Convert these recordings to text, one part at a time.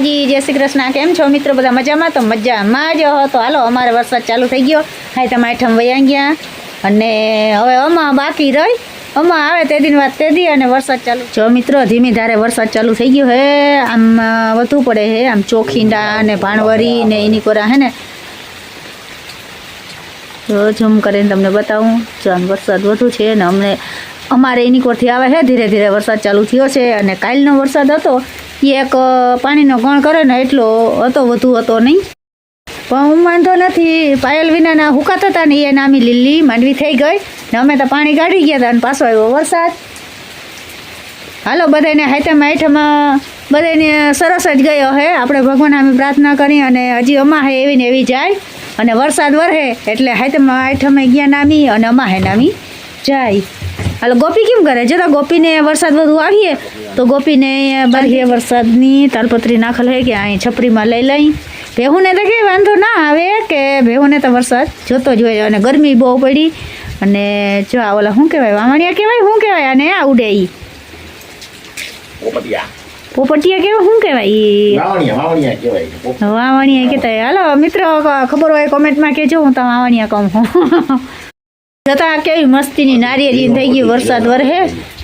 માતાજી, जय श्री कृष्ण। केम छो मित्रों? बधा मजामां? तो मजामां ज हो। तो हालो अमारे वरसाद चालू थई गयो। हाय तमे आठम वया गया अने हवे अमा बाकी रही। अमा आवे ते दिन वात ते दी अने वरसाद चालू। जो मित्रों धीमी धारे वरसाद चालू थई गयो है। आम वधु पड़े है, आम चोखींडा ने भाणवरी ने एनी कोरा है ने। तो झूम करीने तमने बताऊं। जो आम वरसाद वधु छे ने अमने अमारे एनी कोरथी आवे है। धीरे धीरे वरसाद चालू थयो छे अने कालनो वरसाद हतो एक पाणीनो गण करे ने एटलो हतो, वधु हतो नहीं। पण वांधो नथी, पायल विनाना हुकाता था ने ए नामी લીલી માંડવી થઈ ગઈ ને અમે તો પાણી કાઢી ગયા હતા ને પાછો આવ્યો વરસાદ। હાલો બધાને હાથમાં આઠમાં બધાને સરસ જ ગયો હે। આપણે ભગવાન સામે પ્રાર્થના કરી અને હજી અમા હે એવી ને એવી જાય અને વરસાદ વરહે એટલે હાથમાં આઠમાં ગયા નામી અને અમા હે નામી જાય। હાલો ગોપી કેમ કરે? જરા ગોપીને વરસાદ વધુ આવીએ તો ગોપીને બારીએ વરસાદની તાલપત્રી નાખેલ હે કે અહીં છપરીમાં લઈ લઈ। ભેહુને તો કે વાંધો ના આવે કે ભેહુને તો વરસાદ જોતો જ હોય અને ગરમી બહુ પડી અને જો આ ઓલા શું કહેવાય, વાવણિયા કહેવાય, શું કહેવાય આને? આ ઉડે ઈ પોપટિયા કહેવાય, શું કહેવાય? વાવણિયા કહેતા। હાલો મિત્રો ખબર હોય કોમેન્ટમાં કહેજો, હું તો વાવણિયા કહું છું। જતા કેવી મસ્તીની નારિયેળી થઈ ગઈ વરસાદ વરહે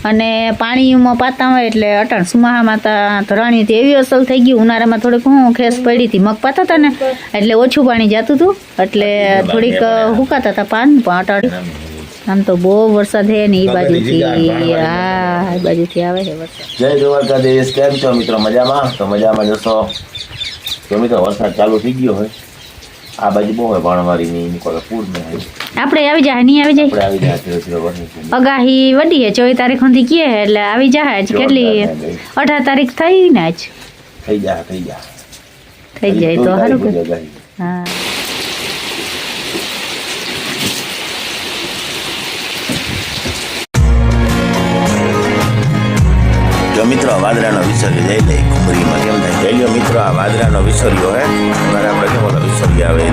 અને પાણીમાં પાતા હોય એટલે અટાણ સુમાહામાં ધરાણી એવી અસલ થઈ ગઈ। ઉનાળામાં થોડીક હું ખેસ પડી હતી, મગ પાતા હતા ને એટલે ઓછું પાણી જતું હતું એટલે થોડીક હુકાતા હતા પાન। પણ અટાણ આમ તો બહુ વરસાદ હે ને એ બાજુથી, હા એ બાજુથી આવે છે વરસાદ। જય દ્વારકાધીશ। કેમ છો મિત્રો? મજામાં? તો મજામાં જશો તો મિત્રો વરસાદ ચાલુ થઈ ગયો હોય। આ બાજુ બહુ હોય ભાણવારી ની કોઈ પૂર ને આપણે આવી જાય, નહીં આવી જાય? આપણે આવી જાય ધીરે ધીરે વરસાદ। અગાહી વડી હે 24 તારીખ સુધી કીએ એટલે આવી જાય। જ કેટલી 18 તારીખ થઈ ને? જ થઈ જાય તો સારું। હા જો મિત્રો વાદળાનો વિસર્યો જઈ લે કુંભરીમાં કેમ થાય જઈ લ્યો મિત્રો। આ વાદળાનો વિસર્યો હે અમારે આપણે કેમ ઓલા વિસર્યો આવે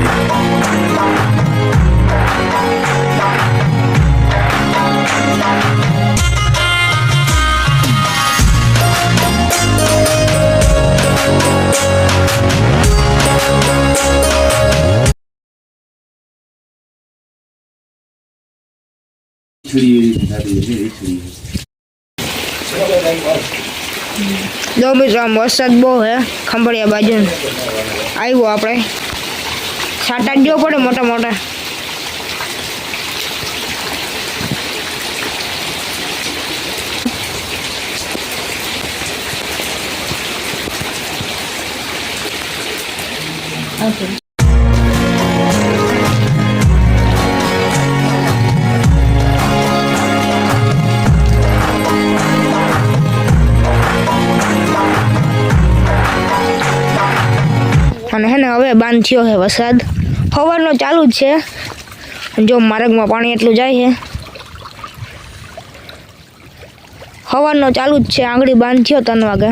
જો મિત્રો આમ વરસાદ બહુ હે ખંભાળિયા બાજુ આવ્યો। આપણે છાંટા જ પડે મોટા મોટા। અને હે ને હવે બાંધ થયો છે વરસાદ, સવારનો ચાલુ જ છે। જો માર્ગમાં પાણી એટલું જાય છે, સવારનો ચાલુ જ છે। આંગળી બાંધ થયો 3 વાગે।